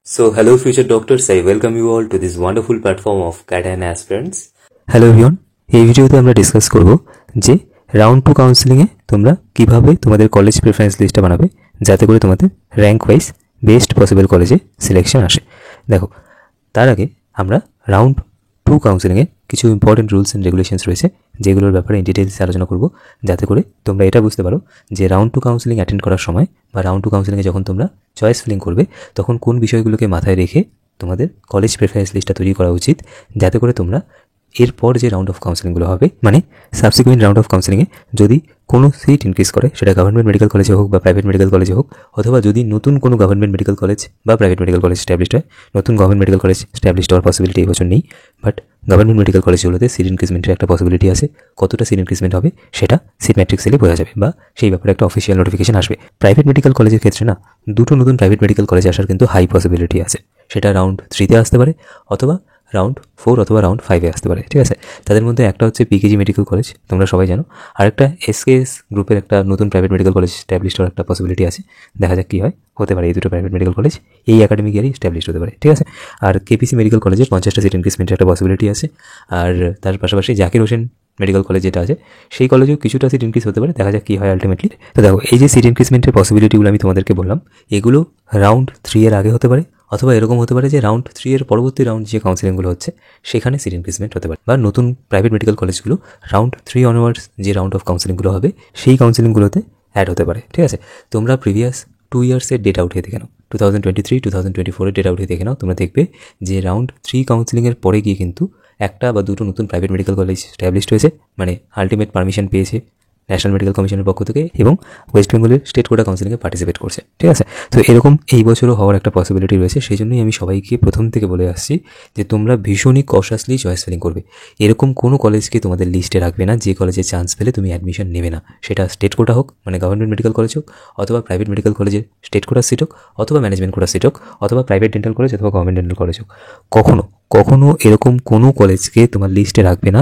So, hello future doctors, I welcome you all to this wonderful platform of CAT aspirants. Hello everyone, এই ভিডিওতে আমরা discuss করব যে round 2 counselling এ তোমরা কিভাবে তোমাদের কলেজ প্রেফারেন্স লিস্টটা বানাবে যাতে করে তোমাদের র্যাঙ্ক ওয়াইজ বেস্ট পসিবল কলেজে সিলেকশন আসে। দেখো, তার আগে আমরা রাউন্ড 2 কাউন্সেলিং এ কিছু ইম্পর্টেন্ট রুলস এন্ড রেগুলেশনস রয়েছে যেগুলোর ব্যাপারে ইন ডিটেইলস আলোচনা করব যাতে করে তোমরা এটা বুঝতে পারো যে রাউন্ড 2 কাউন্সেলিং অ্যাটেন্ড করার সময় বা রাউন্ড 2 কাউন্সেলিং এ যখন তোমরা চয়েস ফিলিং করবে তখন কোন বিষয়গুলোকে মাথায় রেখে তোমাদের কলেজ প্রেফারেন্স লিস্টটা তৈরি করা উচিত যাতে করে তোমরা এরপর যে রাউন্ড অফ কাউন্সেলিংগুলো হবে মানে সাবসিকুয়েন্ট রাউন্ড অফ কাউন্সেলিংয়ে যদি কোনো সিট ইনক্রিজ করে সেটা গভর্নমেন্ট মেডিকেল কলেজে হোক বা প্রাইভেট মেডিকেল কলেজে হোক, অথবা যদি নতুন কোনো গভর্নমেন্ট মেডিকেল কলেজ বা প্রাইভেট মেডিকেল কলেজ স্ট্যাবলিশড হয়, নতুন গভর্নমেন্ট মেডিকেল কলেজ স্ট্যাবলিশড হওয়ার পসিবিলিটি এই বছর নেই, বাট গভর্নমেন্ট মেডিকেল কলেজগুলোতে সিট ইনক্রিজমেন্টের একটা পসিবিলিটি আছে। কতটা সিট ইনক্রিজমেন্ট হবে সেটা সিট ম্যাট্রিক্স এলে বোঝা যাবে বা সেই ব্যাপারে একটা অফিসিয়াল নোটিফিকেশন আসবে। প্রাইভেট মেডিকেল কলেজের ক্ষেত্রে না দুটো নতুন প্রাইভেট মেডিকেল কলেজ আসার কিন্তু হাই পসিবিলিটি আছে। সেটা রাউন্ড 3-তে আসতে পারে অথবা রাউন্ড 4 অথবা রাউন্ড 5-এ আসতে পারে, ঠিক আছে। তাদের মধ্যে একটা হচ্ছে পিকেজি মেডিকেল কলেজ, তোমরা সবাই জানো, আরেকটা এসকেএস গ্রুপের একটা নতুন প্রাইভেট মেডিকেল কলেজ স্ট্যাবলিশড হওয়ার একটা পসিবিলিটি আছে। দেখা যাক কী হয়, হতে পারে এই দুটো প্রাইভেট মেডিকেল কলেজ এই একাডেমিক ইয়ারই স্ট্যাবলিশড হতে পারে, ঠিক আছে। আর কেপিসি মেডিকেল কলেজের 50টা সিট ইনক্রিজমেন্টের একটা পসিবিলিটি আছে। আর তার পাশাপাশি জাকির হোসেন মেডিকেল কলেজ যেটা আছে সেই কলেজেও কিছুটা সিট ইনক্রিজ হতে পারে, দেখা যাক কী হয় আলটিমেটলি। তো দেখো, এই যে সিট ইনক্রিজমেন্টের পসিবিলিটিগুলো আমি তোমাদেরকে বললাম, এগুলো রাউন্ড 3-এর আগে হতে পারে অথবা এরকম হতে পারে যে রাউন্ড 3-এর পরবর্তী রাউন্ড যে কাউন্সেলিংগুলো হচ্ছে সেখানে সিট ইনক্রিজমেন্ট হতে পারে, বা নতুন প্রাইভেট মেডিকেল কলেজগুলো রাউন্ড 3 অনওয়ার্ডস যে রাউন্ড অফ কাউন্সেলিংগুলো হবে সেই কাউন্সেলিংগুলোতে অ্যাড হতে পারে, ঠিক আছে। তোমরা প্রিভিয়াস 2 ইয়ার্সের ডেটা উঠিয়ে দেখে নাও, 2023-2024-এর ডেটা উঠিয়ে দেখে নাও, তোমরা দেখবে যে রাউন্ড 3 কাউন্সেলিংয়ের পরে গিয়ে কিন্তু একটা বা দুটো নতুন প্রাইভেট মেডিকেল কলেজ স্ট্যাবলিশড হয়েছে, মানে আলটিমেট পারমিশন পেয়েছে ন্যাশনাল মেডিকেল কমিশনের পক্ষ থেকে এবং ওয়েস্ট বেঙ্গলের স্টেট কোটা কাউন্সিলিংয়ে পার্টিসিপেট করছে, ঠিক আছে। তো এরকম এই বছরও হওয়ার একটা পসিবিলিটি রয়েছে। সেই জন্যই আমি সবাইকে প্রথম থেকে বলে আসছি যে তোমরা ভীষণই কশাসলি চয়েস ফিলিং করবে। এরকম কোনো কলেজকে তোমাদের লিস্টে রাখবে না যে কলেজে চান্স পেলে তুমি অ্যাডমিশন নেবে না, সেটা স্টেট কোটা হোক মানে গভর্নমেন্ট মেডিকেল কলেজ হোক, অথবা প্রাইভেট মেডিকেল কলেজের স্টেট কোটার সিট হোক, অথবা ম্যানেজমেন্ট কোটার সিট হোক, অথবা প্রাইভেট ডেন্টাল কলেজ অথবা গভর্নমেন্ট ডেন্টাল কলেজ হোক। কখনো এরকম কোনো কলেজকে তোমার লিস্টে রাখবে না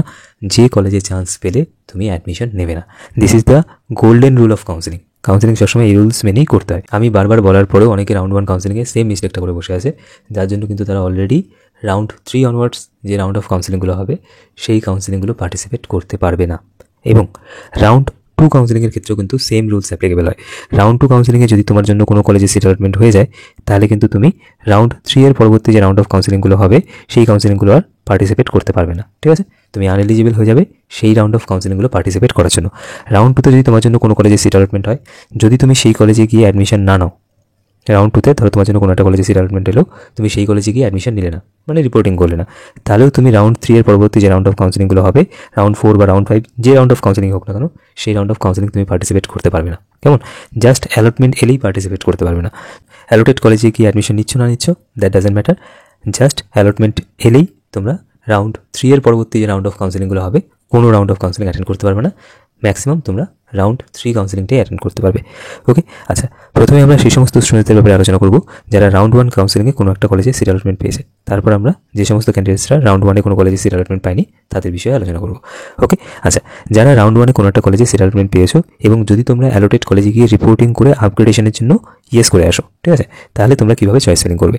যে কলেজে চান্স পেলে তুমি অ্যাডমিশন নেবে না। This is the golden rule of counselling. Counselling সবসময় এই রুলস মেনেই করতে হয়। আমি বারবার বলার পরেও অনেকে রাউন্ড 1 কাউন্সিলিংয়ে সেম মিস্টেকটা করে বসে আছে, যার জন্য কিন্তু তারা অলরেডি রাউন্ড 3 অনওয়ার্ডস যে রাউন্ড অফ কাউন্সিলিংগুলো হবে সেই কাউন্সিলিংগুলো পার্টিসিপেট করতে পারবে না। এবং রাউন্ড 2 কাউন্সিলিংয়ের ক্ষেত্রেও কিন্তু সেম রুলস অ্যাপ্লিকেবল হয়। রাউন্ড 2 কাউন্সিলিংয়ে যদি তোমার জন্য কোনো কলেজে সিট অ্যালটমেন্ট হয়ে যায় তাহলে কিন্তু তুমি রাউন্ড 3-এর পরবর্তী যে রাউন্ড অফ কাউন্সিলিংগুলো হবে সেই কাউন্সিলিংগুলো আর পার্টিসিপেট করতে পারবে না, ঠিক আছে। তুমি আনএলিজিবল হয়ে যাবে সেই রাউন্ড অফ কাউন্সিলিংগুলো পার্টিসিপেট করার জন্য। রাউন্ড 2-তে যদি তোমার জন্য কোনো কলেজে সিট অ্যালটমেন্ট হয়, যদি তুমি সেই কলেজে গিয়ে অ্যাডমিশন না নাও, রাউন্ড 2-তে ধরো তোমার জন্য কোনো একটা কলেজে সিট অ্যালটমেন্ট এলো, তুমি সেই কলেজে গিয়ে অ্যাডমিশন নিলে না, মানে রিপোর্টিং করলে না, তাহলেও তুমি রাউন্ড 3-এর পরবর্তী যে রাউন্ড অফ কাউন্সিলিংগুলো হবে, রাউন্ড 4 বা রাউন্ড 5 যে রাউন্ড অফ কাউন্সিলিং হোক না কেন, সেই রাউন্ড অফ কাউন্সিলিং তুমি পার্টিসিপেট করতে পারবে না। কেমন? জাস্ট অ্যালটমেন্ট এলেই পার্টিসিপেট করতে পারবে না। অ্যালোটেড কলেজে কি অ্যাডমিশন নিচ্ছ না নিচ্ছ that doesn't matter, just allotment এলেই তোমরা রাউন্ড 3-এর পরবর্তী যে রাউন্ড অফ কাউন্সিলিংগুলো হবে কোনো রাউন্ড অফ কাউন্সিলিং অ্যাটেন্ড করতে পারবে না, ম্যাক্সিমাম তোমরা রাউন্ড 3 কাউন্সিলিংটাই অ্যাটেন্ড করতে পারবে। ওকে, আচ্ছা, প্রথমে আমরা সেই সমস্ত স্টুডেন্টদের ব্যাপারে আলোচনা করব যারা রাউন্ড 1 কাউন্সিলিংয়ে কোনো একটা কলেজে সিট অ্যালটমেন্ট পেয়েছে। তারপর আমরা যে সমস্ত ক্যান্ডিডেটসরা রাউন্ড 1-এ কোনো কলেজে সিট অ্যালটমেন্ট পায়নি তাদের বিষয়ে আলোচনা করব। ওকে, আচ্ছা, যারা রাউন্ড 1-এ কোনো একটা কলেজে সিট অ্যালটমেন্ট পেয়েছো এবং যদি তোমরা অ্যালোটেড কলেজে গিয়ে রিপোর্টিং করে আপগ্রেডেশনের জন্য ইয়েস করে আসো, ঠিক আছে, তাহলে তোমরা কীভাবে চয়েস ফিলিং করবে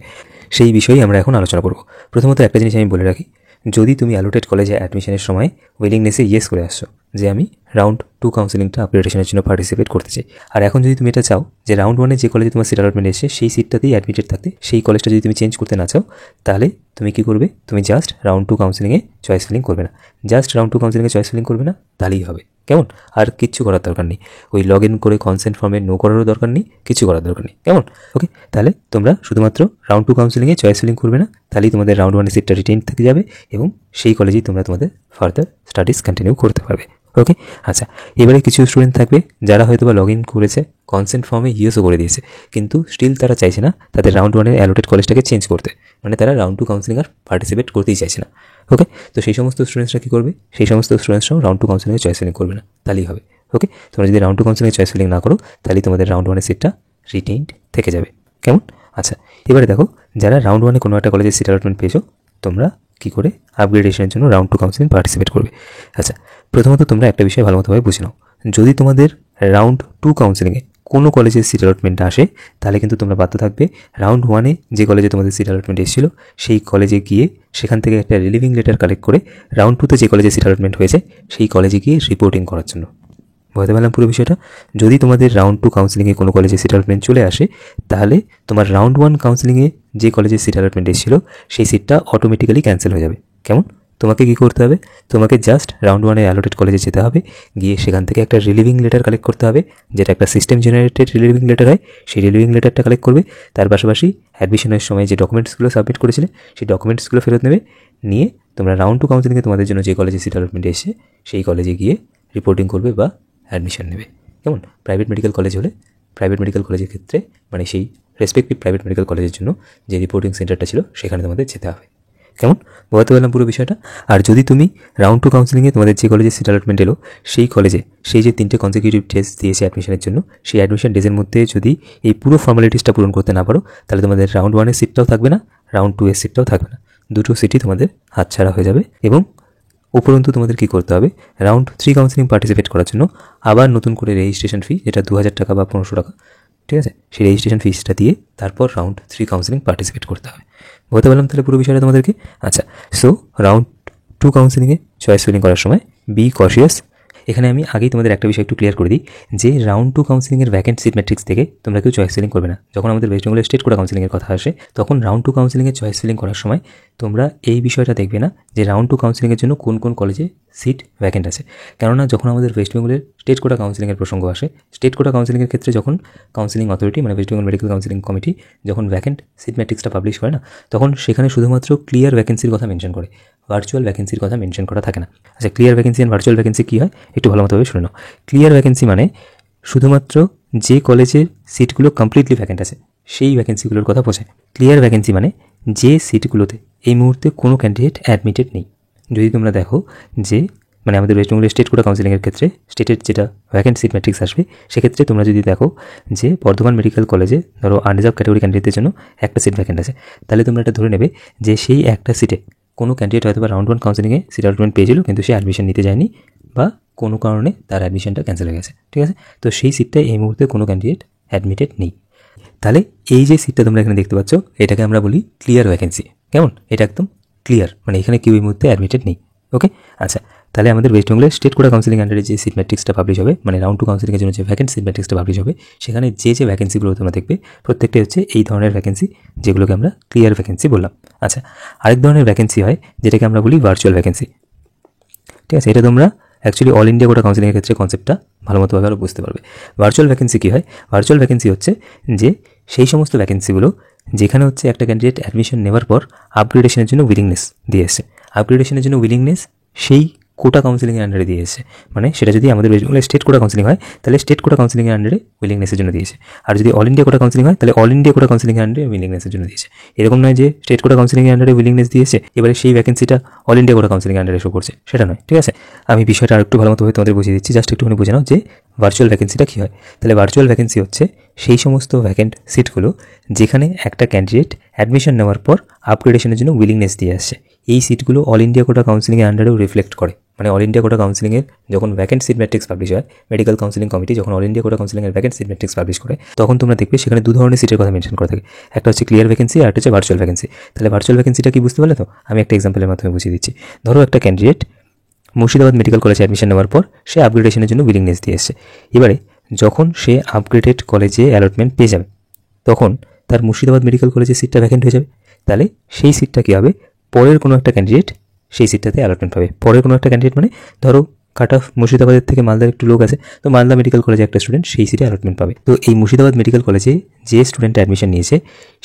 সেই বিষয়েই আমরা এখন আলোচনা করব। প্রথমত একটা জিনিস আমি বলে রাখি, যদি তুমি অ্যালোটেড কলেজে অ্যাডমিশনের সময় উইলিংনেসে ইয়েস করে আসছো যে আমি রাউন্ড 2 কাউন্সিলিংটা আপগ্রেডেশনের জন্য পার্টিসিপেট করতে চাই, আর এখন যদি তুমি এটা চাও যে রাউন্ড 1-এ যে কলেজে তোমার সিট অ্যালটমেন্ট এসে সেই সিটটাতেই অ্যাডমিটেড থাকতে, সেই কলেজটা যদি তুমি চেঞ্জ করতে না চাও, তাহলে তুমি কী করবে? তুমি জাস্ট রাউন্ড 2 কাউন্সিলিংয়ে চয়েস ফিলিং করবে না, জাস্ট রাউন্ড 2 কাউন্সিলিংয়ে চয়েস ফিলিং করবে না, তাহলেই হবে। কেমন? আর কিচ্ছু করার দরকার নেই, ওই লগ ইন করে কনসেন্ট ফর্মে নো করারও দরকার নেই, কিছু করার দরকার নেই। কেমন? ওকে, তাহলে তোমরা শুধুমাত্র রাউন্ড 2 কাউন্সিলিংয়ে চয়েস ফিলিং করবে না, তাহলেই তোমাদের রাউন্ড 1-এর সিটটা রিটেইন থেকে যাবে এবং সেই কলেজেই তোমরা তোমাদের ফার্দার স্টাডিজ কন্টিনিউ করতে পারবে। ওকে, আচ্ছা, এবারে কিছু স্টুডেন্ট থাকবে যারা হয়তো বা লগ ইন করেছে, কনসেন্ট ফর্মে ইয়েসও করে দিয়েছে, কিন্তু স্টিল তারা চাইছে না তাদের রাউন্ড 1-এর অ্যালোটেড কলেজটাকে চেঞ্জ করতে, মানে তারা রাউন্ড 2 কাউন্সিলিং আর পার্টিসিপেট করতেই চাইছে না। ওকে, তো সেই সমস্ত স্টুডেন্টসরা কী করবে? সেই সমস্ত স্টুডেন্টসরাও রাউন্ড 2 কাউন্সিলিংয়ে চয়েস ফিলিং করবে না, তাহলেই হবে। ওকে, তোমরা যদি রাউন্ড 2 কাউন্সিলিংয়ে চয়েস ফিলিং না করো তাহলে তোমাদের রাউন্ড 1-এর সিটটা রিটেইনড থেকে যাবে। কেমন? আচ্ছা, এবারে দেখো, যারা রাউন্ড 1-এ কোনো একটা কলেজে সিট অ্যালটমেন্ট পেয়েছো, তোমরা কী করে আপগ্রেডেশনের জন্য রাউন্ড 2 কাউন্সিলিং পার্টিসিপেট করবে। আচ্ছা, প্রথমত তোমরা একটা বিষয় ভালোমতোভাবে বুঝে নাও, যদি তোমাদের রাউন্ড 2 কাউন্সিলিংয়ে কোনো কলেজের সিট অ্যালটমেন্ট আসে তাহলে কিন্তু তোমরা বাধ্য থাকবে রাউন্ড 1-এ যে কলেজে তোমাদের সিট অ্যালটমেন্ট এসেছিলো সেই কলেজে গিয়ে সেখান থেকে একটা রিলিভিং লেটার কালেক্ট করে রাউন্ড 2-তে যে কলেজে সিট অ্যালটমেন্ট হয়েছে সেই কলেজে গিয়ে রিপোর্টিং করার জন্য। বুঝতে পারলাম পুরো বিষয়টা? যদি তোমাদের রাউন্ড 2 কাউন্সিলিংয়ে কোনো কলেজে সিট অ্যালটমেন্ট চলে আসে তাহলে তোমার রাউন্ড 1 কাউন্সিলিংয়ে যে কলেজে সিট অ্যালটমেন্ট এসেছিলো সেই সিটটা অটোমেটিক্যালি ক্যান্সেল হয়ে যাবে। কেমন? তোমাকে কী করতে হবে? তোমাকে জাস্ট রাউন্ড 1-এ অ্যালোটেড কলেজে যেতে হবে, গিয়ে সেখান থেকে একটা রিলিভিং লেটার কালেক্ট করতে হবে, যেটা একটা সিস্টেম জেনারেটেড রিলিভিং লেটার হয়। সেই রিলিভিং লেটারটা কালেক্ট করবে, তার পাশাপাশি অ্যাডমিশনের সময় যে ডকুমেন্টসগুলো সাবমিট করেছিলে সেই ডকুমেন্টসগুলো ফেরত নেবে, নিয়ে তোমরা রাউন্ড 2 কাউন্সিলিংয়ে তোমাদের জন্য যে কলেজে সিট অ্যালটমেন্ট এসে সেই কলেজে গিয়ে রিপোর্টিং করবে বা অ্যাডমিশন নেবে। কেমন? প্রাইভেট মেডিকেল কলেজ হলে প্রাইভেট মেডিকেল কলেজের ক্ষেত্রে মানে সেই রেসপেক্টিভ প্রাইভেট মেডিকেল কলেজের জন্য যে রিপোর্টিং সেন্টারটা ছিল সেখানে তোমাদের যেতে হবে। কেমন? বলতে পারলাম পুরো বিষয়টা? আর যদি তুমি রাউন্ড 2 কাউন্সিলিংয়ে তোমাদের যে কলেজে সিট অ্যালটমেন্ট এলো সেই কলেজে সেই যে 3টে কনজিকিউটিভ ডেজ দিয়েছে অ্যাডমিশনের জন্য, সেই অ্যাডমিশন ডেজের মধ্যে যদি এই পুরো ফর্মালিটিসটা পূরণ করতে না পারো তাহলে তোমাদের রাউন্ড 1-এর সিটটাও থাকবে না, রাউন্ড 2-এর সিটটাও থাকবে না, দুটো সিটই তোমাদের হাতছাড়া হয়ে যাবে। এবং উপরন্তু তোমাদের কী করতে হবে? রাউন্ড 3 কাউন্সিলিং পার্টিসিপেট করার জন্য আবার নতুন করে রেজিস্ট্রেশন ফি, যেটা 2000 টাকা বা 1500 টাকা, ঠিক আছে, সেই রেজিস্ট্রেশন ফিসটা দিয়ে তারপর রাউন্ড 3 কাউন্সিলিং পার্টিসিপেট করতে হবে। বলতে পারলাম তাহলে পুরো বিষয়টা তোমাদেরকে? আচ্ছা, সো রাউন্ড 2 কাউন্সিলিংয়ে চয়েস ফিলিং করার সময় বি কশিয়াস। এখানে আমি আগেই তোমাদের একটা বিষয় একটু ক্লিয়ার করে দিই যে রাউন্ড 2 কাউন্সিলিংয়ের ভ্যাকেন্ট সিট ম্যাট্রিক্স থেকে তোমরা কেউ চয়েস ফিলিং করবে না। যখন আমাদের ওয়েস্ট বেঙ্গলের স্টেট কোটা কাউন্সিলিংয়ের কথা আসে তখন রাউন্ড 2 কাউন্সিলিংয়ে চয়েস ফিলিং করার সময় তোমরা এই বিষয়টা দেখবে না যে রাউন্ড 2 কাউন্সিলিংয়ের জন্য কোন কোন কলেজে সিট ভ্যাকেন্ট আছে। কেননা যখন আমাদের ওয়েস্ট বেঙ্গলের স্টেট কোটা কাউন্সিলিংয়ের প্রসঙ্গ আসে, স্টেট কোটা কাউন্সিলিংয়ের ক্ষেত্রে যখন কাউন্সিলিং অথরিটি মানে West Bengal medical counselling committee যখন ভ্যাকেন্ট সিট ম্যাট্রিক্সটা পাবলিশ করে না, তখন সেখানে শুধুমাত্র ক্লিয়ার ভ্যাকেন্সির কথা মেনশন করে, ভার্চুয়াল ভ্যাকেন্সির কথা মেনশন করা থাকে না। আচ্ছা, clear vacancy and virtual vacancy কী হয় একটু ভালো মতোভাবে শুনে নাও। ক্লিয়ার ভ্যাকেন্সি মানে শুধুমাত্র যে কলেজের সিটগুলো কমপ্লিটলি ভ্যাকেন্ট আছে সেই ভ্যাকেন্সিগুলোর কথা বোঝায়। ক্লিয়ার ভ্যাকেন্সি মানে যে সিটগুলোতে এই মুহূর্তে কোনো ক্যান্ডিডেট অ্যাডমিটেড নেই। যদি তোমরা দেখো যে মানে আমাদের ওয়েস্ট বেঙ্গলের স্টেট কোটা কাউন্সিলিংয়ের ক্ষেত্রে স্টেটের যেটা ভ্যাকেন্ট সিট ম্যাট্রিক্স আসবে, সেক্ষেত্রে তোমরা যদি দেখো যে বর্ধমান মেডিকেল কলেজে ধরো আনরিজার্ভ ক্যাটাগরি ক্যান্ডিডেটের জন্য একটা সিট ভ্যাকেন্ট আছে, তাহলে তোমরা এটা ধরে নেবে যে সেই একটা সিটে কোনো ক্যান্ডিডেট হয়তো বা রাউন্ড 1 কাউন্সিলিংয়ে সিট অ্যালটমেন্ট পেয়েছিল কিন্তু সে অ্যাডমিশন নিতে যায়নি বা কোনো কারণে তার অ্যাডমিশনটা ক্যান্সেল হয়ে গেছে, ঠিক আছে। তো সেই সিটটায় এই মুহূর্তে কোনো ক্যান্ডিডেট অ্যাডমিটেড নেই। তাহলে এই যে সিটটা তোমরা এখানে দেখতে পাচ্ছ এটাকে আমরা বলি ক্লিয়ার ভ্যাকেন্সি। কেমন? এটা একদম ক্লিয়ার, মানে এখানে কেউ এই মুহূর্তে অ্যাডমিটেড নেই। ওকে, আচ্ছা, তাহলে আমাদের ওয়েস্ট বেঙ্গলের স্টেট কোটা কাউন্সিলিং আন্ডারে যে সিট ম্যাট্রিক্সটা পাবলিশ হবে মানে রাউন্ড 2 কাউন্সিলিংয়ের জন্য যে ভ্যাকেন্ট সিট ম্যাট্রিক্সটা পাবলিশ হবে, সেখানে যে যে ভ্যাকেন্সিগুলো তোমরা দেখবে প্রত্যেকটাই হচ্ছে এই ধরনের ভ্যাকেন্সি, যেগুলোকে আমরা ক্লিয়ার ভ্যাকেন্সি বললাম। আচ্ছা, আরেক ধরনের ভ্যাকেন্সি হয় যেটাকে আমরা বলি ভার্চুয়াল ভ্যাকেন্সি, ঠিক আছে। এটা তোমরা অ্যাকচুয়ালি অল ইন্ডিয়া কোটা কাউন্সিলিংয়ের ক্ষেত্রে কনসেপ্টটা ভালো মতোভাবে আরও বুঝতে পারবে। ভার্চুয়াল ভ্যাকেন্সি কী হয়? ভার্চুয়াল ভ্যাকেন্সি হচ্ছে যে সেই সমস্ত ভ্যাকেন্সিগুলো যেখানে হচ্ছে একটা ক্যান্ডিডেট অ্যাডমিশন নেওয়ার পর আপগ্রেডেশনের জন্য উইলিংনেস দিয়ে এসেছে, আপগ্রেডেশনের জন্য উইলিংনেস সেই কোটা কাউন্সিলিংয়ের আন্ডারে দিয়ে এসেছে। মানে সেটা যদি আমাদের ওয়েস্ট বেঙ্গলের স্টেট কোটা কাউন্সিলিং হয় তাহলে স্টেট কোটা কাউন্সিলিংয়ের আন্ডারে উইলিংনেসের জন্য দিয়েছে, আর যদি অল ইন্ডিয়া কোটা কাউন্সিলিং হয় তাহলে অল ইন্ডিয়া কোটা কাউন্সিলিংয়ের আন্ডারে উইলিংনেসের জন্য দিয়েছে। এরকম নয় যে স্টেট কোটা কাউন্সিলিংয়ের আন্ডারে উইলিংনেস দিয়েছে এবারে সেই ভ্যাকেন্সিটা অল ইন্ডিয়া কোটা কাউন্সিলিংয়ের আন্ডারে শো করছে, সেটা নয়, ঠিক আছে। আমি বিষয়টা আরেকটু ভালো মতো তোমাদের বুঝিয়ে দিচ্ছি, জাস্ট একটুখানি বুঝে নাও যে ভার্চুয়াল ভ্যাকেন্সিটা কী হয়। তাহলে ভার্চুয়াল ভ্যাকেন্সি হচ্ছে সেই সমস্ত ভ্যাকেন্ট সিটগুলো যেখানে একটা ক্যান্ডিডেট অ্যাডমিশন নেওয়ার পর আপগ্রেডেশনের জন্য উইলিংনেস দিয়ে আসছে। এই সিটগুলো অল ইন্ডিয়া কোটা কাউন্সিলিংয়ের আন্ডারেও রিফ্লেক্ট করে। মানে অল ইন্ডিয়া কোটা কাউন্সিলিংয়ের যখন ভ্যাকেন্ট সিট ম্যাট্রিক্স পাবলিশ হয়, মেডিকেল কাউন্সিলিং কমিটি যখন অল ইন্ডিয়া কোটা কাউন্সিলিংয়ের ভ্যাকেন্ট সিট ম্যাট্রিক্স পাবলিশ করে, তখন তোমরা দেখবে সেখানে দু ধরনের সিটের কথা মেনশন করা থাকে। একটা হচ্ছে ক্লিয়ার ভ্যাকেন্সি আর একটা হচ্ছে ভার্চুয়াল ভ্যাকেন্সি। তাহলে ভার্চুয়াল ভ্যাকেন্সিটা কি বুঝতে পারলে তো? আমি একটা এক্সাম্পলের মাধ্যমে বুঝিয়ে দিচ্ছি। ধরো একটা ক্যান্ডিডেট মুর্শিদাবাদ মেডিকেল কলেজে অ্যাডমিশন নেওয়ার পর সে আপগ্রেডেশনের জন্য উইলিংনেস দিয়ে এসেছে। এবারে যখন সে আপগ্রেডেড কলেজে অ্যালটমেন্ট পেয়ে যাবে তখন তার মুর্শিদাবাদ মেডিকেল কলেজের সিটটা ভ্যাকেন্ট হয়ে যাবে। তাহলে সেই সিটটা কী হবে? পরের কোনো একটা ক্যান্ডিডেট সেই সিটটাতে অ্যালটমেন্ট পাবে। পরের কোনো একটা ক্যান্ডিডেট মানে ধরো কাট অফ মুর্শিদাবাদের থেকে মালদার একটু লোক আছে, তো মালদা মেডিকেল কলেজে একটা স্টুডেন্ট সেই সিটে অ্যালটমেন্ট পাবে। তো এই মুর্শিদাবাদ মেডিকেল কলেজে যে স্টুডেন্টটা অ্যাডমিশন নিয়েছে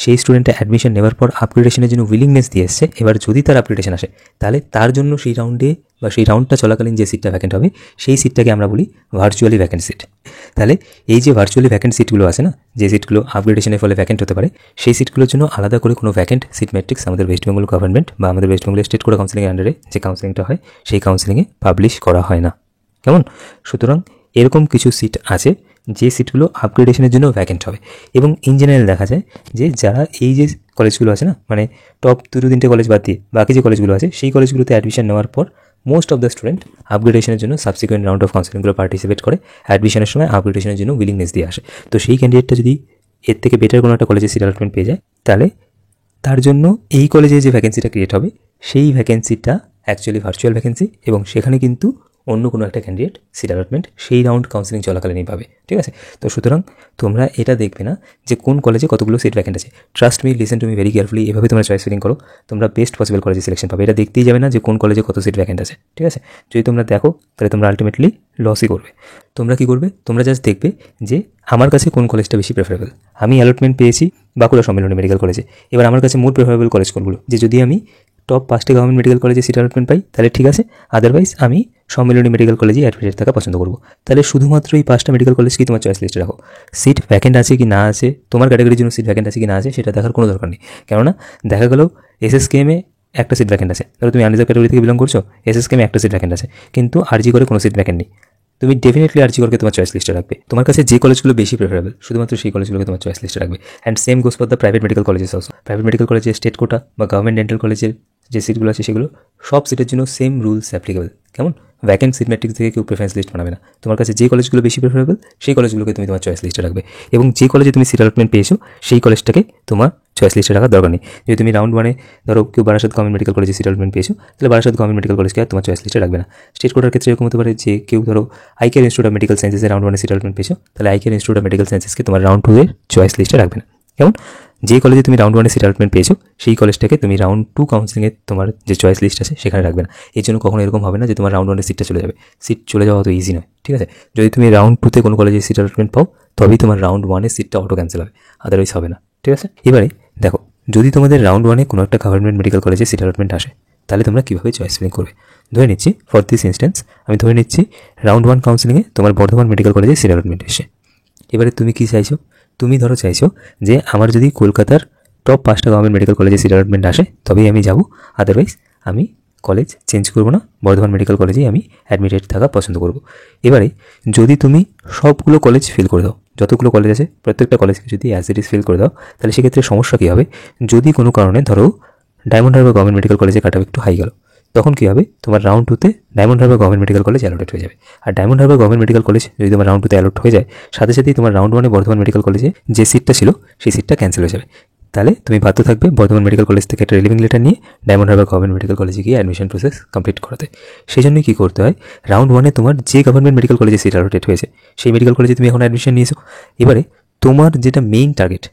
সেই স্টুডেন্টটা অ্যাডমিশন নেওয়ার পর আপগ্রেডেশনের জন্য উইলিংনেস দিয়ে এসছে। এবার যদি তার আপগ্রেডেশন আসে তাহলে তার জন্য সেই রাউন্ডে বা সেই রাউন্ডটা চলাকালীন যে সিটটা ভ্যাকেন্ট হবে সেই সিটটাকে আমরা বলি ভার্চুয়ালি ভ্যাকেন্ট সিট। তাহলে এই যে ভার্চুয়ালি ভ্যাকেন্ট সিটগুলো আছে না, যে সিটগুলো আপগ্রেডেশনের ফলে ভ্যাকেন্ট হতে পারে, সেই সিটগুলোর জন্য আলাদা করে কোনো ভ্যাকেন্ট সিট ম্যাট্রিক্স আমাদের ওয়েস্ট বেঙ্গল গভর্নমেন্ট বা আমাদের ওয়েস্ট বেঙ্গলের স্টেট কোটা কাউন্সিলিংয়ের আন্ডারে যে কাউন্সিলিংটা হয় সেই কাউন্সিলিংয়ে পাবলিশ করা হয় না। কেমন? সুতরাং এরকম কিছু সিট আছে যে সিটগুলো আপগ্রেডেশনের জন্য ভ্যাকেন্ট হবে। এবং ইন জেনারেল দেখা যায় যে যারা এই যে কলেজগুলো আছে না, মানে টপ 2-3টে কলেজ বাদ দিয়ে বাকি যে কলেজগুলো আছে সেই কলেজগুলোতে অ্যাডমিশন নেওয়ার পর মোস্ট অফ দ্য স্টুডেন্ট আপগ্রেডেশনের জন্য সাবসিকুয়েন্ট রাউন্ড অফ কাউন্সিলিংগুলো পার্টিসিপেট করে অ্যাডমিশনের সময় আপগ্রেডেশনের জন্য উইলিংনেস দিয়ে আসে। তো সেই ক্যান্ডিডেটটা যদি এর থেকে বেটার কোনো একটা কলেজে সিট অ্যালটমেন্ট পেয়ে যায়, তাহলে তার জন্য এই কলেজে যে ভ্যাকেন্সিটা ক্রিয়েট হবে সেই ভ্যাকেন্সিটা অ্যাকচুয়ালি ভার্চুয়াল ভ্যাকেন্সি, এবং সেখানে কিন্তু অন্য কোনো একটা ক্যান্ডিডেট সিট অ্যালটমেন্ট সেই রাউন্ড কাউন্সিলিং চলাকালীনই পাবে। ঠিক আছে, তো সুতরাং তোমরা এটা দেখবে না যে কোন কলেজে কতগুলো সিট ভ্যাকেন্ট আছে। Trust me, listen to me very carefully. এভাবে তোমরা চয়েস ফিলিং করো, তোমরা বেস্ট পসিবল কলেজে সিলেকশন পাবে। এটা দেখতেই যাবে না যে কোন কলেজে কত সিট ভ্যাকেন্ট আছে। ঠিক আছে, যদি তোমরা দেখো তাহলে তোমরা আলটিমেটলি লসই করবে। তোমরা কি করবে, তোমরা জাস্ট দেখবে যে আমার কাছে কোন কলেজটা বেশি প্রেফারেবল। আমি অ্যালটমেন্ট পেয়েছি বাঁকুড়া সম্মেলনী মেডিকেল কলেজে, এবার আমার কাছে মোর প্রেফারেবল কলেজ কোনগুলো, যে যদি আমি টপ 5টি গভর্নমেন্ট মেডিকেল কলেজে সিট অ্যালটমেন্ট পাই তাহলে ঠিক আছে, আদারওয়াইজ আমি সম্মেলনী মেডিকেল কলেজে অ্যাডমিটেড থাকা পছন্দ করবো। তাহলে শুধুমাত্র এই 5টা মেডিকেল কলেজকেই তোমার চয়েস লিস্টে রাখো। সিট ভ্যাকেন্ট আছে কি না আছে, তোমার ক্যাটাগরির জন্য সিট ভ্যাকেন্ট আছে কি না আছে সেটা দেখার কোনো দরকার নেই। কেননা দেখা গেল এসএসকেএমে একটা সিট ভ্যাকেন্ট আছে, ধরো তুমি আনরিজার্ভ ক্যাটাগরি থেকে বিলং করছো, এসএসকেএমে একটা সিট ভ্যাকেন্ট আছে, কিন্তু আরজি করে কোনো সিট ভ্যাকেন্ট নেই, তুমি ডেফিনেটলি আরজি করকে তোমার চয়েস লিস্টে রাখবে। তোমার কাছে যে কলেজগুলো বেশি প্রেফারেবল শুধুমাত্র সেই কলেজগুলোকে তোমার চয়েস লিস্টে রাখবে। And same goes for the private medical colleges also. Private medical কলেজে স্টেট কোটা বা গভর্নমেন্ট ডেন্টাল কলেজের যে সিটগুলো আছে সেগুলো সব সিটের জন্য সেম রুলস অ্যাপ্লিকেবল। কেমন, ভ্যাকেন্ট সিট ম্যাট্রিক্স থেকে কেউ প্রেফারেন্স লিস্ট বানাবে না। তোমার কাছে যে কলেজগুলো বেশি প্রেফারেবল সেই কলেজগুলোকে তুমি তোমার চয়েস লিস্টে রাখবে, এবং যে কলেজে তুমি সিট অ্যালটমেন্ট পেয়েছো সেই কলেজটাকে তোমার চয়েস লিস্টে রাখার দরকার নেই। যদি তুমি রাউন্ড 1-এ ধরো কেউ বারাসাত গভর্নমেন্ট মেডিকেল কলেজে সিট অ্যালটমেন্ট পেয়েছো, তাহলে বারাসাত গভর্নমেন্ট মেডিকেল কলেজকে আর তোমার চয়েস লিস্টে রাখবে না। স্টেট কোটার ক্ষেত্রে এরকম হতে পারে যে কেউ ধরো আইকেয়ার ইনস্টিটিউট অফ মেডিকেল সায়েন্সেসে রাউন্ড 1-এ সিট অ্যালটমেন্ট পেয়েছো, তাহলে আইকেয়ার ইনস্টিটিউট অফ মেডিকেল সায়েন্সেসকে তোমার রাউন্ড 2-এর চয়েস লিস্টে রাখবে না। কেমন, যে কলেজে তুমি রাউন্ড 1-এ সিট অ্যালটমেন্ট পেয়েছো সেই কলেজটাকে তুমি রাউন্ড 2 কাউন্সিলিংয়ে তোমার যে চয়েস লিস্ট আছে সেখানে রাখবে না। এর জন্য কখনো এরকম হবে না যে তোমার রাউন্ড 1-এ সিটটা চলে যাবে। সিট চলে যাওয়া তো ইজি নয়। ঠিক আছে, যদি তুমি রাউন্ড 2-তে কোনো কলেজে সিট অ্যালটমেন্ট পাও তবেই তোমার রাউন্ড 1-এ সিটটা অটো ক্যান্সেল হবে, আদারওয়াইজ হবে না। ঠিক আছে, এবারে দেখো, যদি তোমাদের রাউন্ড 1-এ কোনো একটা গভর্নমেন্ট মেডিকেল কলেজে সিট অ্যালটমেন্ট আসে তাহলে তোমরা কীভাবে চয়েস ফিলিং করবে। ধরে নিচ্ছি ফর দিস ইনস্ট্যান্স, আমি ধরে নিচ্ছি রাউন্ড 1 কাউন্সিলিংয়ে তোমার বর্ধমান মেডিকেল কলেজে সিট অ্যালটমেন্ট এসে, এবারে তুমি কি চাইছো, তুমি ধরো চাইছো যে আমার যদি কলকাতার টপ 5টা গভর্নমেন্ট মেডিকেল কলেজে সিট অ্যালটমেন্ট আসে তবেই আমি যাব, আদারওয়াইজ আমি কলেজ চেঞ্জ করবো না, বর্ধমান মেডিকেল কলেজেই আমি অ্যাডমিটেড থাকা পছন্দ করব। এবারে যদি তুমি সবগুলো কলেজ ফিল করে দাও, যতগুলো কলেজ আছে প্রত্যেকটা কলেজকে যদি অ্যাজ ইট ইজ ফিল করে দাও, তাহলে সেক্ষেত্রে সমস্যা কী হবে, যদি কোনো কারণে ধরো ডায়মন্ড হারবার গভর্নমেন্ট মেডিকেল কলেজে কাট অফ একটু হাই গেল, তখন কী হবে, তোমার রাউন্ড 2-তে Diamond Harbour government medical college allotted হয়ে যাবে। আর Diamond Harbour government medical college যদি তোমার রাউন্ড 2-তে অ্যালট হয়ে যায়, সাথে সাথেই তোমার রাউন্ড 1-এ বর্ধমান মেডিকেল কলেজে যে সিটটা ছিল সেই সিটটা ক্যান্সেল হয়ে যাবে। তাহলে তুমি বাধ্য থাকবে বর্ধমান মেডিকেল কলেজ থেকে একটা রিলিভিং লেটার নিয়ে ডায়মন্ড হারবার গভর্নমেন্ট মেডিকেল কলেজে গিয়ে অ্যাডমিশন প্রসেস কমপ্লিট করাতে। সেই জন্যই কী করতে হয়, রাউন্ড 1-এ তোমার যে গভর্নমেন্ট মেডিকেল কলেজে সিট অ্যালটেড হয়েছে সেই মেডিকেল কলেজে তুমি এখন অ্যাডমিশন নিয়েছো। এবারে তোমার যেটা মেইন টার্গেট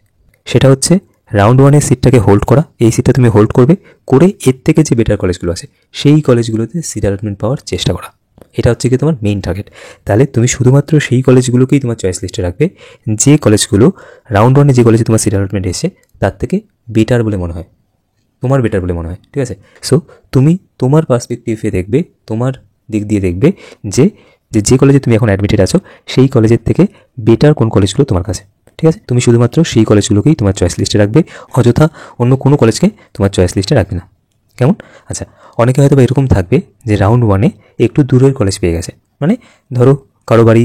সেটা হচ্ছে রাউন্ড 1-এর সিটটাকে হোল্ড করা। এই সিটটা তুমি হোল্ড করবে, করে এর থেকে যে বেটার কলেজগুলো আছে সেই কলেজগুলোতে সিট অ্যালটমেন্ট পাওয়ার চেষ্টা করা, এটা হচ্ছে কি তোমার মেইন টার্গেট। তাহলে তুমি শুধুমাত্র সেই কলেজগুলোকেই তোমার চয়েস লিস্টে রাখবে যে কলেজগুলো রাউন্ড 1-এ যে কলেজে তোমার সিট অ্যালটমেন্ট এসে তার থেকে বেটার বলে মনে হয়, তোমার বেটার বলে মনে হয়। ঠিক আছে, সো তুমি তোমার পার্সপেক্টিভে দেখবে, তোমার দিক দিয়ে দেখবে যে কলেজে তুমি এখন অ্যাডমিটেড আছো সেই কলেজের থেকে বেটার কোন কলেজগুলো তোমার কাছে। ঠিক আছে, তুমি শুধুমাত্র সেই কলেজগুলোকেই তোমার চয়েস লিস্টে রাখবে, অযথা অন্য কোনো কলেজকে তোমার চয়েস লিস্টে রাখবে না। কেমন, আচ্ছা, অনেকে হয়তো বা এরকম থাকবে যে রাউন্ড 1-এ একটু দূরের কলেজ পেয়ে গেছে, মানে ধরো কারো বাড়ি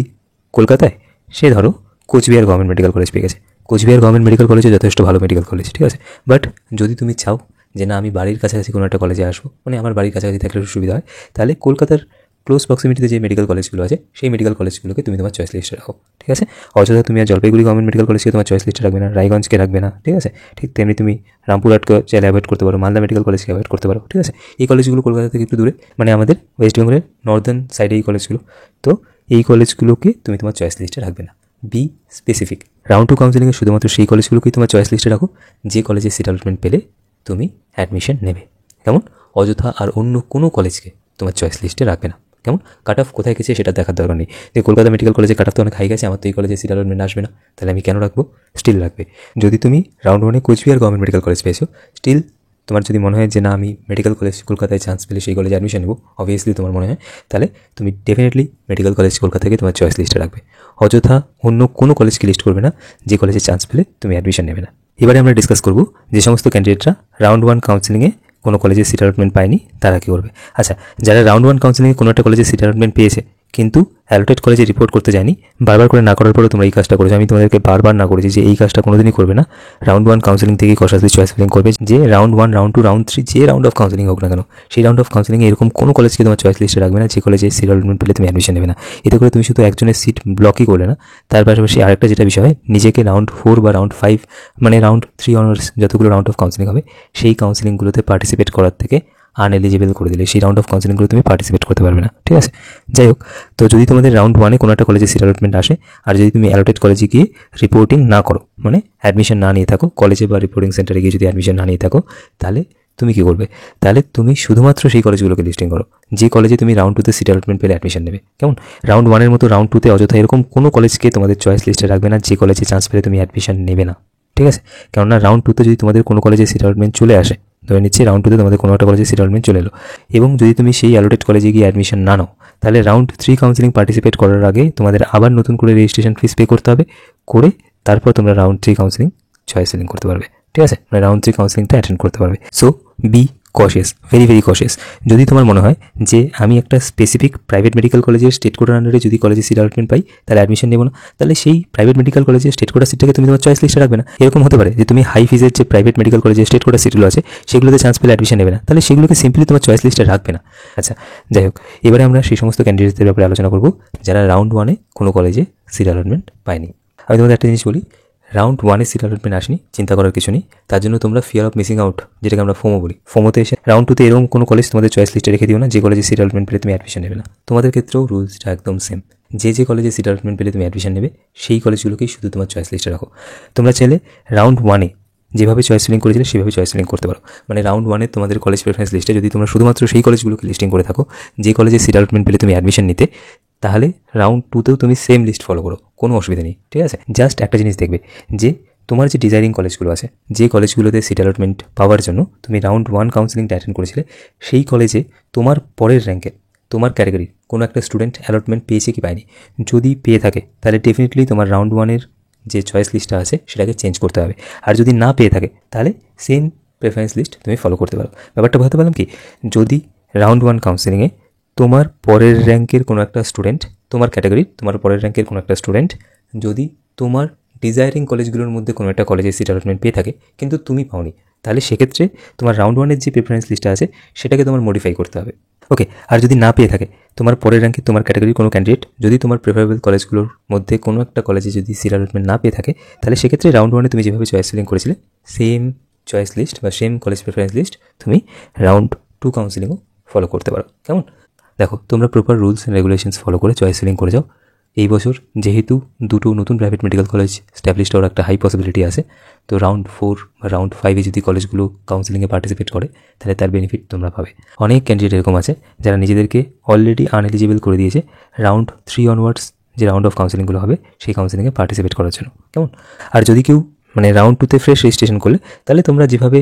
কলকাতায়, সে ধরো কোচবিহার গভর্নমেন্ট মেডিকেল কলেজ পেয়ে গেছে। কোচবিহার গভর্নমেন্ট মেডিকেল কলেজে যথেষ্ট ভালো মেডিকেল কলেজ। ঠিক আছে, বাট যদি তুমি চাও যে না আমি বাড়ির কাছাকাছি কোনো একটা কলেজে আসবো, মানে আমার বাড়ির কাছাকাছি থাকলে সুবিধা হয়, তাহলে কলকাতার ক্লোজ প্রক্সিমিটিতে যে মেডিকেল কলেজগুলো আছে সেই মেডিকেল কলেজগুলোকে তুমি তোমার চয়েস লিস্টে রাখো। ঠিক আছে, অযথা তুমি আর জলপাইগুড়ি গভর্নমেন্ট মেডিকেল কলেজকে তোমার চয়েস লিস্টে রাখবে না, রায়গঞ্জকে রাখবে না। ঠিক আছে, ঠিক তেমনি তুমি রামপুরহাটকে চাইলে অ্যাভয়েড করতে পারো, মালদা মেডিকেল কলেজকে অ্যাভয়েড করতে পারো। ঠিক আছে, এই কলেজগুলো কলকাতা থেকে একটু দূরে, মানে আমাদের ওয়েস্ট বেঙ্গলের নর্দার্ন সাইডে এই কলেজগুলো, তো এই কলেজগুলোকে তুমি তোমার চয়েস লিস্টে রাখবে না। বি স্পেসিফিক, রাউন্ড 2 কাউন্সিলিংয়ে শুধুমাত্র সেই কলেজগুলোকেই তোমার চয়েস লিস্টে রাখো যে কলেজে সিট অ্যালটমেন্ট পেলে তুমি অ্যাডমিশন নেবে। কেমন, অযথা আর অন্য কোনো কলেজকে তোমার চয়েস লিস্টে রাখবে না। কেমন, কাট অফ কোথায় গেছে সেটা দেখার দরকার নেই, যে কলকাতা মেডিকেল কলেজে কাট অফ তো অনেক হাই গেছে, আমার তো এই কলেজে সিট অ্যালটমেন্ট আসবে না, তাহলে আমি কেন রাখবো, স্টিল রাখবে। যদি তুমি রাউন্ড 1-এ কোচবিহার গভর্নমেন্ট মেডিকেল কলেজ পেয়েছো, স্টিল তোমার যদি মনে হয় যে না আমি মেডিকেল কলেজ কলকাতায় চান্স পেলে সেই কলেজে অ্যাডমিশন নেব, অবভিয়াসলি তোমার মনে হয়, তাহলে তুমি ডেফিনেটলি মেডিকেল কলেজ কলকাতাকে তোমার চয়েস লিস্টে রাখবে, অযথা অন্য কোনো কলেজকে লিস্ট করবে না যে কলেজে চান্স পেলে তুমি অ্যাডমিশন নেবে না। এবারে আমরা ডিসকাস করব যে সমস্ত ক্যান্ডিডেটরা রাউন্ড 1 কাউন্সিলিংয়ে কোনো কলেজে সিট অ্যালটমেন্ট পায়নি তারা কী করবে। আচ্ছা, যারা রাউন্ড 1 কাউন্সিলিংয়ে কোনো একটা কলেজে সিট অ্যালটমেন্ট পেয়েছে কিন্তু অ্যালোটেড কলেজে রিপোর্ট করতে যায়নি, বারবার করে না করার পরেও তোমরা এই কাজটা করেছো। আমি তোমাদেরকে বারবার না করেছি যে এই কাজটা কোনোদিনই করবে না। রাউন্ড 1 কাউন্সিলিং থেকেই কশাসলি চয়েস ফিলিং করবে, যে রাউন্ড 1, রাউন্ড 2, রাউন্ড 3 যে রাউন্ড অফ কাউন্সিলিং হোক না কেন, সেই রাউন্ড অফ কাউন্সিলিংয়ে এরকম কোনো কলেজকে তোমার চয়েস লিস্টে রাখবে না যে কলেজে সিরিয়াল অ্যালটমেন্ট পেলে তুমি অ্যাডমিশন নেবে না। এতে করে তুমি শুধু একজনের সিট ব্লকই করলে না, তার পাশাপাশি আরেকটা যেটা বিষয়, নিজেকে রাউন্ড 4 বা রাউন্ড 5 মানে রাউন্ড 3 অনার্স যতগুলো রাউন্ড অফ কাউন্সিলিং হবে সেই কাউন্সিলিংগুলোতে পার্টিসিপেট করার থেকে আনএলিজিবল করে দিলে সেই রাউন্ড অফ কাউন্সিলিংগুলো তুমি পার্টিসিপেট করতে পারবে না। ঠিক আছে, যাই হোক, তো যদি তোমাদের রাউন্ড 1-এ কোনো একটা কলেজে সিট অ্যালটমেন্ট আসে আর যদি তুমি অ্যালোটেড কলেজে গিয়ে রিপোর্টিং না করো, মানে অ্যাডমিশন না নিয়ে থাকো, কলেজে বা রিপোর্টিং সেন্টারে গিয়ে যদি অ্যাডমিশন না নিয়ে থাকো, তাহলে তুমি কী করবে? তাহলে তুমি শুধুমাত্র সেই কলেজগুলোকে লিস্টিং করো যে কলেজে তুমি রাউন্ড 2-তে সিট অ্যালটমেন্ট পেলে অ্যাডমিশন নেবে। কেমন? রাউন্ড 1-এর মতো রাউন্ড 2-তে অযথা এরকম কোনো কলেজকে তোমাদের চয়েস লিস্টে রাখবে না যে কলেজে চান্স পেলে তুমি অ্যাডমিশন নেবে না। ঠিক আছে, কেননা রাউন্ড 2-তে যদি তোমাদের কোনো কলেজে সিট অ্যালটমেন্ট চলে আসে, ধরে নিচ্ছি রাউন্ড 2-তে তোমাদের কোনো একটা কলেজে সিট অ্যালটমেন্ট চলে এলো, এবং যদি তুমি সেই অ্যালোটেড কলেজে গিয়ে অ্যাডমিশন না নাও, তাহলে রাউন্ড 3 কাউন্সিলিং পার্টিসিপেট করার আগে তোমাদের আবার নতুন করে রেজিস্ট্রেশন ফিস পে করতে হবে, করে তারপর তোমরা রাউন্ড 3 কাউন্সিলিং চয়েস ফিলিং করতে পারবে। ঠিক আছে, মানে রাউন্ড 3 কাউন্সিলিংটা অ্যাটেন্ড করতে পারবে। So be cautious, very very cautious. যদি তোমার মনে হয় যে আমি একটা স্পেসিফিক প্রাইভেট মেডিকেল কলেজের স্টেট কোটার আন্ডারে যদি কলেজে সিট অ্যালটমেন্ট পাই তাহলে অ্যাডমিশন নেব না, তাহলে সেই প্রাইভেট মেডিকেল কলেজের স্টেট কোটার সিটটাকে তুমি তোমার চয়েস লিস্টে রাখবে না। এরকম হতে পারে যে তুমি হাই ফিজের যে প্রাইভেট মেডিকেল কলেজের স্টেট কোটার সিটগুলো আছে সেগুলোতে চান্স পেলে অ্যাডমিশন নেবে না, তাহলে সেগুলোকে সিম্পলি তোমার চয়েস লিস্টে রাখবে না। আচ্ছা, যাই হোক, এবারে আমরা সেই সমস্ত ক্যান্ডিডেটদের ব্যাপারে আলোচনা করব যারা রাউন্ড 1-এ কোনো কলেজে সিট অ্যালটমেন্ট পায়নি। আমি তোমাদের একটা জিনিস বলি, রাউন্ড 1-এ সিট অ্যালটমেন্ট আসেনি, চিন্তা করার কিছু নেই। তার জন্য তোমরা ফিয়ার অফ মিসিং আউট, যেটাকে আমরা ফোমো বলি, ফোমোতে এসে রাউন্ড 2-তে এরকম কোনো কলেজ তোমাদের চয়েস লিস্টে রেখে দিও না যে কলেজে সিট অ্যালটমেন্ট পেলে তুমি অ্যাডমিশন নেবে না। তোমাদের ক্ষেত্রেও রুলসটা একদম সেম, যে কলেজে সিট অ্যালটমেন্ট পেলে তুমি অ্যাডমিশন নেবে সেই কলেজগুলোকেই শুধু তোমার চয়েস লিস্টে রাখো। তোমরা চাইলে রাউন্ড 1-এ যেভাবে চয়েস ফিলিং করেছিলে সেভাবে চয়েস ফিলিং করতে পারো। মানে রাউন্ড 1-এ তোমাদের কলেজ প্রেফারেন্স লিস্টে যদি তোমরা শুধুমাত্র সেই কলেজগুলোকে লিস্টিং করে থাকো যে কলেজে সিট অ্যালটমেন্ট পেলে তুমি অ্যাডমিশন নিতে, তাহলে রাউন্ড 2-তেও তুমি সেম লিস্ট ফলো করো, কোনো অসুবিধা নেই। ঠিক আছে, জাস্ট একটা জিনিস দেখবে যে তোমার যে ডিজাইরিং কলেজগুলো আছে, যে কলেজগুলোতে সিট অ্যালটমেন্ট পাওয়ার জন্য তুমি রাউন্ড 1 কাউন্সিলিংটা অ্যাটেন্ড করেছিলে, সেই কলেজে তোমার পরের র্যাঙ্কে তোমার ক্যাটাগরির কোনো একটা স্টুডেন্ট অ্যালটমেন্ট পেয়েছে কি পায়নি, যদি পেয়ে থাকে তাহলে ডেফিনেটলি তোমার রাউন্ড 1-এর যে চয়েস লিস্টটা আছে সেটাকে চেঞ্জ করতে হবে। আর যদি না পেয়ে থাকে তাহলে সেম প্রেফারেন্স লিস্ট তুমি ফলো করতে পারো। ব্যাপারটা বোঝাতে পারলাম কি? যদি রাউন্ড 1 কাউন্সিলিংয়ে তোমার পরের র্যাঙ্কের কোনো একটা স্টুডেন্ট, তোমার ক্যাটাগরির তোমার পরের র্যাঙ্কের কোনো একটা স্টুডেন্ট যদি তোমার ডিজায়ারিং কলেজগুলোর মধ্যে কোনো একটা কলেজে সিট অ্যালটমেন্ট পেয়ে থাকে কিন্তু তুমি পাওনি, তাহলে সেক্ষেত্রে তোমার রাউন্ড 1-এর যে প্রেফারেন্স লিস্টটা আছে সেটাকে তোমার মডিফাই করতে হবে। ওকে, আর যদি না পেয়ে থাকে তোমার পরের র্যাঙ্কে তোমার ক্যাটাগরির কোনো ক্যান্ডিডেট যদি তোমার প্রেফারেবল কলেজগুলোর মধ্যে কোনো একটা কলেজে যদি সিট অ্যালটমেন্ট না পেয়ে থাকে, তাহলে সেক্ষেত্রে রাউন্ড 1-এ তুমি যেভাবে চয়েস ফিলিং করেছিলে সেম চয়েস লিস্ট বা সেম কলেজ প্রেফারেন্স লিস্ট তুমি রাউন্ড 2 কাউন্সিলিংও ফলো করতে পারো। কেমন? দেখো, তোমরা proper rules and regulations follow করে চয়েস ফিলিং করে যাও। এই বছর যেহেতু দুটো নতুন প্রাইভেট মেডিকেল কলেজ স্ট্যাবলিশ হওয়ার একটা হাই পসিবিলিটি আছে, তো রাউন্ড 4 বা রাউন্ড 5-এ যদি কলেজগুলো কাউন্সিলিংয়ে পার্টিসিপেট করে তাহলে তার বেনিফিট তোমরা পাবে। অনেক ক্যান্ডিডেট এরকম আছে যারা নিজেদেরকে অলরেডি আনএলিজিবল করে দিয়েছে রাউন্ড 3 অনওয়ার্ডস যে রাউন্ড অফ কাউন্সিলিংগুলো হবে সেই কাউন্সিলিংয়ে পার্টিসিপেট করার জন্য। কেমন? আর যদি কেউ মানে রাউন্ড 2-তে ফ্রেশ রেজিস্ট্রেশন করলে, তাহলে তোমরা যেভাবে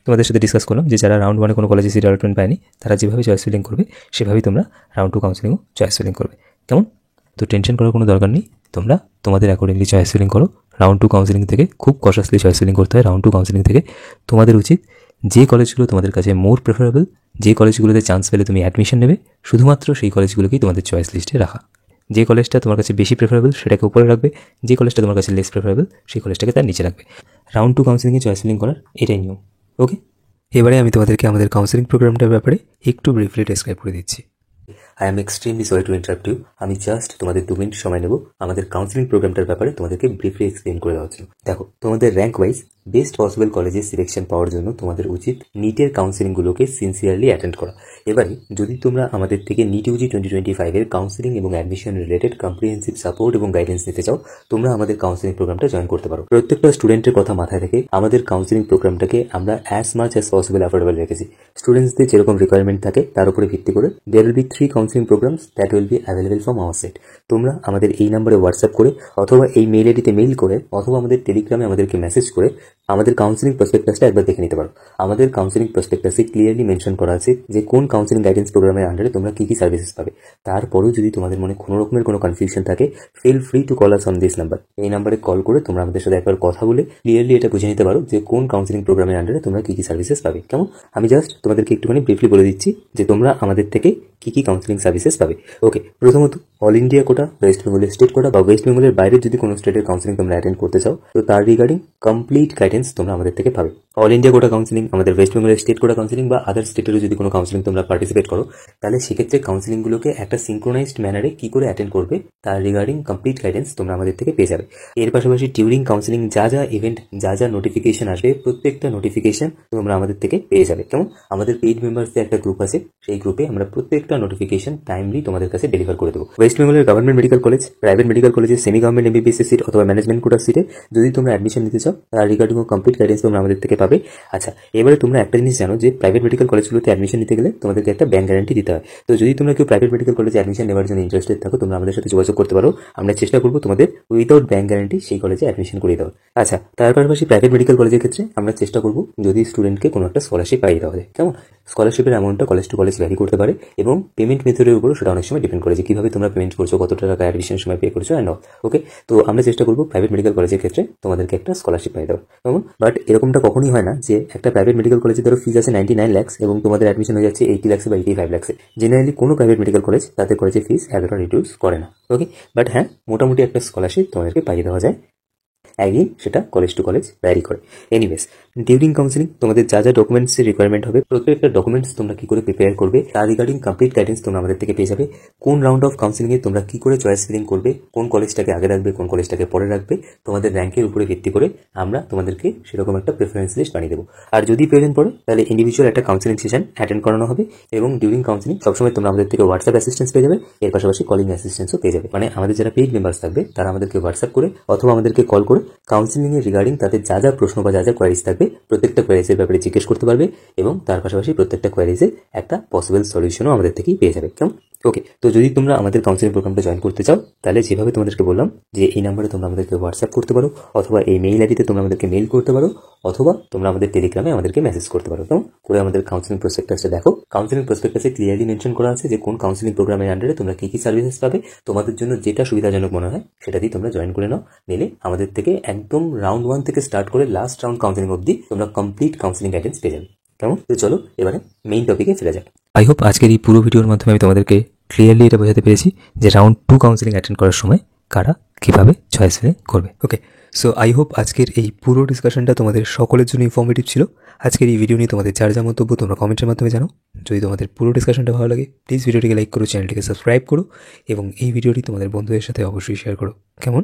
তোমাদের সাথে ডিসকাস করলাম যে যারা রাউন্ড 1-এ কোনো কলেজে সিট অ্যালটমেন্ট পায়নি তারা যেভাবে চয়েস ফিলিং করবে সেভাবেই তোমরা রাউন্ড 2 কাউন্সিলিংও চয়েস ফিলিং করবে। কেমন? তো টেনশন করার কোনো দরকার নেই, তোমরা তোমাদের অ্যাকর্ডিংলি চয়েস ফিলিং করো। রাউন্ড 2 কাউন্সিলিং থেকে খুব কশাসলি চয়েস ফিলিং করতে হয়। রাউন্ড 2 কাউন্সিলিং থেকে তোমাদের উচিত যে কলেজগুলো তোমাদের কাছে মোর প্রেফারেবল, যে কলেজগুলোতে চান্স পেলে তুমি অ্যাডমিশন নেবে, শুধুমাত্র সেই কলেজগুলোকেই তোমাদের চয়েস লিস্টে রাখা। যে কলেজটা তোমার কাছে বেশি প্রেফারেবল সেটাকে উপরে রাখবে, যে কলেজটা তোমার কাছে লেস প্রেফারেবল সেই কলেজটাকে তার নিচে রাখবে। রাউন্ড 2 কাউন্সিলিংয়ে চয়েস ফিলিং করার এটাই নিয়ম। ওকে, এবারে আমি তোমাদেরকে আমাদের কাউন্সিলিং প্রোগ্রামটার ব্যাপারে একটু ব্রিফলি ডেসক্রাইব করে দিচ্ছি। I am extremely sorry to interrupt you. আমি জাস্ট তোমাদের 2 মিনিট সময় নেব আমাদের কাউন্সিলিং প্রোগ্রামটার ব্যাপারে তোমাদেরকে ব্রিফলি এক্সপ্লেন করে দেওয়ার জন্য। দেখো, তোমাদের র্যাঙ্ক ওয়াইজ বেস্ট পসিবল কলেজে সিলেকশন পাওয়ার জন্য তোমাদের উচিত নিটের কাউন্সিলিংগুলোকে সিনসিয়ারলি অ্যাটেন্ড করা। এবারে যদি তোমরা আমাদের থেকে নিট ইউজি 2025-এর কাউন্সিলিং এবং অ্যাডমিশন রিলেটেড কম্প্রিহেন্সিভ সাপোর্ট এবং গাইডেন্স নিতে চাও, তোমরা আমাদের কাউন্সিলিং প্রোগ্রামটা জয়েন করতে পারো। প্রত্যেকটা স্টুডেন্টের কথা মাথায় রেখে আমাদের কাউন্সিলিং প্রোগ্রামটাকে আমরা as much as possible affordable রেখেছি। স্টুডেন্টসদের যেরকম রিকোয়ারমেন্ট থাকে তার উপরে ভিত্তি করে there will be 3 counselling programmes that will be available from our side. তোমরা আমাদের এই নাম্বারে হোয়াটসঅ্যাপ করে অথবা এই মেইল আইডিতে মেইল করে অথবা আমাদের টেলিগ্রামে আমাদেরকে মেসেজ করে আমাদের কাউন্সিলিং প্রসপেক্টাসটা একবার দেখে নিতে পারো। আমাদের কাউন্সিলিং প্রসপেক্টাসে ক্লিয়ারলি মেনশন করা আছে যে কোন কাউন্সিলিং গাইডেন্স প্রোগ্রামের আন্ডারে তোমরা কী কী সার্ভিসেস পাবে। তারপরেও যদি তোমাদের মনে কোনো রকমের কোনো কনফিউশন থাকে, feel free to call us on this number. এই নাম্বারে কল করে তোমরা আমাদের সাথে একবার কথা বলে ক্লিয়ারলি এটা বুঝে নিতে পারো যে কোন কাউন্সিলিং প্রোগ্রামের আন্ডারে তোমরা কী কী সার্ভিসেস পাবে। কেমন? আমি জাস্ট তোমাদেরকে একটুখানি ব্রিফলি বলে দিচ্ছি যে তোমরা আমাদের থেকে কী কী কাউন্সিলিং সার্ভিসেস পাবে। ওকে, প্রথমত অল ইন্ডিয়া কোটা, ওয়েস্ট বেঙ্গলের স্টেট কোটা বা ওয়েস্ট বেঙ্গলের বাইরে যদি কোনো স্টেটের কাউন্সিলিং তোমরা অ্যাটেন্ড করতে চাও, তো তার রিগার্ডিং কমপ্লিট গাইডেন্স তোমরা আমাদের থেকে পাবে। অল ইন্ডিয়া কোটা কাউন্সিলিং, আমাদের ওয়েস্ট বেঙ্গলের স্টেট কোটা কাউন্সিলিং বা আদার স্টেটেরও যদি কোনো কাউন্সিলিং তোমরা পার্টিসিপেট করো, তাহলে সেক্ষেত্রে কাউন্সিলিংগুলোকে একটা সিঙ্ক্রোনাইজড ম্যানারে কী করে অ্যাটেন্ড করবে তার রিগার্ডিং কমপ্লিট গাইডেন্স তোমরা আমাদের থেকে পেয়ে যাবে। এর পাশাপাশি ডিউরিং কাউন্সিলিং যা যা ইভেন্ট, যা যা নোটিফিকেশন আসবে, প্রত্যেকটা নোটিফিকেশন তোমরা আমাদের থেকে পেয়ে যাবে। কেমন? আমাদের পেইড মেম্বার্সদের একটা গ্রুপ আছে, সেই গ্রুপে আমরা প্রত্যেকটা নোটিফিকেশন টাইমলি তোমাদের কাছে ডেলিভার করে দেবো। ওয়েস্ট বেঙ্গলের government medical college, private medical কলেজে, সেমি গভর্নমেন্ট এমবিবিএস সিট অথবা ম্যানেজমেন্ট কোটার সিটে যদি তোমরা অ্যাডমিশন নিতে চাও, তার রিগার্ডিং কমপ্লিট গাইডেন্স তোমরা আমাদের থেকে পাবে। আচ্ছা, এবারে তোমরা একটা জিনিস জানো যে প্রাইভেট মেডিকেল কলেজগুলোতে অ্যাডমিশন নিতে গেলে তোমাদেরকে একটা ব্যাংক গ্যারান্টি দিতে হয়। তো যদি তোমরা কেউ প্রাইভেট মেডিকেল কলেজে অ্যাডমিশন নেওয়ার জন্য ইন্টারেস্টেড থাকো, তোমরা আমাদের সাথে যোগাযোগ করতে পারো। আমরা চেষ্টা করবো তোমাদের উইদাউট ব্যাংক গ্যারান্টি সেই কলেজে অ্যাডমিশন করে দেওয়া। আচ্ছা, তার পাশাপাশি প্রাইভেট মেডিকেল কলেজের ক্ষেত্রে আমরা চেষ্টা করবো যদি স্টুডেন্টকে কোনো একটা স্কলারশিপ পাইয়ে দেওয়া হয়। কেমন? স্কলারশিপের অ্যামাউন্টটা কলেজ টু কলেজ ভ্যারি করতে পারে এবং পেমেন্ট মেথডের উপরও সেটা অনেক সময় ডিপেন্ড করে যে কীভাবে তোমরা পেমেন্ট করছো, কত টাকা অ্যাডমিশনের সময় পে করছো অ্যান্ড অল। ওকে, তো আমরা চেষ্টা করবো প্রাইভেট মেডিকেল কলেজের ক্ষেত্রে তোমাদেরকে একটা স্কলারশিপ পাইয়ে দেওয়া। কেমন? বাট এরকমটা কখনই হয় না যে একটা প্রাইভেট মেডিকেল কলেজে ধরো ফিজ আছে 99 লাখ এবং তোমাদের অ্যাডমিশন হয়ে যাচ্ছে 80 লাখ বা 85 লাখে। জেনারেলি কোনো প্রাইভেট মেডিকেল কলেজ তাদের কলেজে ফিজ এতটা রিডিউস করে না। ওকে, বাট হ্যাঁ, মোটামুটি একটা স্কলারশিপ তোমাদেরকে পাইয়ে দেওয়া যায়। অ্যাগেইন সেটা কলেজ টু কলেজ ভ্যারি করে। এনিওয়েজ, ডিউরিং কাউন্সিলিং তোমাদের যা যা ডকুমেন্টসের রিকোয়ারমেন্ট হবে, প্রত্যেকটা ডকুমেন্টস তোমরা কী করে প্রিপেয়ার করবে তার রিগার্ডিং কমপ্লিট গাইডেন্স তোমরা আমাদের থেকে পেয়ে যাবে। কোন রাউন্ড অফ কাউন্সিলিংয়ে তোমরা কী করে চয়েস ফিলিং করবে, কোন কলেজটাকে আগে রাখবে, কোন কলেজটাকে পরে রাখবে, তোমাদের র্যাঙ্কের উপরে ভিত্তি করে আমরা তোমাদেরকে সেরকম একটা প্রেফারেন্স লিস্ট বানিয়ে দেবো। আর যদি প্রয়োজন পড়ে তাহলে ইন্ডিভিজুয়াল একটা কাউন্সিলিং সেশন অ্যাটেন্ড করানো হবে এবং ডিউরিং কাউন্সিলিং সবসময় তোমরা আমাদের থেকে হোয়াটসঅ্যাপ অ্যাসিস্ট্যান্স পেয়ে যাবে। এর পাশাপাশি কলিং অ্যাসিস্ট্যান্সও পেয়ে যাবে। মানে আমাদের যারা পেইড মেম্বার্স থাকবে তারা আমাদেরকে হোয়াটসঅ্যাপ করে অথবা আমাদেরকে কল করে কাউন্সিলিং এর রিগার্ডিং তাদের যা যা প্রশ্ন বা যা যা কোয়ারিজ থাকবে প্রত্যেকটা কোয়ারিজের ব্যাপারে জিজ্ঞেস করতে পারবে এবং তার পাশাপাশি প্রত্যেকটা কোয়ারিজের একটা পসিবল সলিউশনও আমাদের থেকেই পেয়ে যাবে। কেমন? ওকে, তো যদি তোমরা আমাদের কাউন্সিলিং প্রোগ্রামটা জয়েন করতে চাও, তাহলে যেভাবে তোমাদেরকে বললাম যে এই নাম্বারে তোমরা আমাদেরকে হোয়াটসঅ্যাপ করতে পারো অথবা এই মেইল আইডিতে তোমরা আমাদেরকে মেইল করতে পারো অথবা তোমরা আমাদের টেলিগ্রামে আমাদেরকে মেসেজ করতে পারো। কেমন করে? আমাদের কাউন্সিলিং প্রসপেক্টাসটা দেখো। কাউন্সিলিং প্রসপেক্টাসে ক্লিয়ারলি মেনশন করা আছে যে কোন কাউন্সিলিং প্রোগ্রামের আন্ডারে তোমরা কী কী সার্ভিসেস পাবে। তোমাদের জন্য যেটা সুবিধাজনক মনে হয় সেটা দিয়ে তোমরা জয়েন করে নাও। নিলে আমাদের থেকে একদম রাউন্ড 1 থেকে স্টার্ট করে লাস্ট রাউন্ড কাউন্সিলিং অবধি তোমরা কমপ্লিট কাউন্সিলিং গাইডেন্স পেয়ে যাবে। কেমন? তো চলো এবারে মেইন টপিকে ফিরে যাক। আই হোপ আজকের এই পুরো ভিডিওর মাধ্যমে আমি তোমাদেরকে ক্লিয়ারলি এটা বোঝাতে পেরেছি যে রাউন্ড 2 কাউন্সিলিং অ্যাটেন্ড করার সময় কারা কীভাবে চয়েস ফিলিং করবে। ওকে, সো আই হোপ আজকের এই পুরো ডিসকাশনটা তোমাদের সকলের জন্য ইনফর্মেটিভ ছিল। আজকের এই ভিডিও নিয়ে তোমাদের যার যা মন্তব্য তোমরা কমেন্টের মাধ্যমে জানো। যদি তোমাদের পুরো ডিসকাশনটা ভালো লাগে প্লিজ ভিডিওটিকে লাইক করো, চ্যানেলটিকে সাবস্ক্রাইব করো এবং এই ভিডিওটি তোমাদের বন্ধুদের সাথে অবশ্যই শেয়ার করো। কেমন?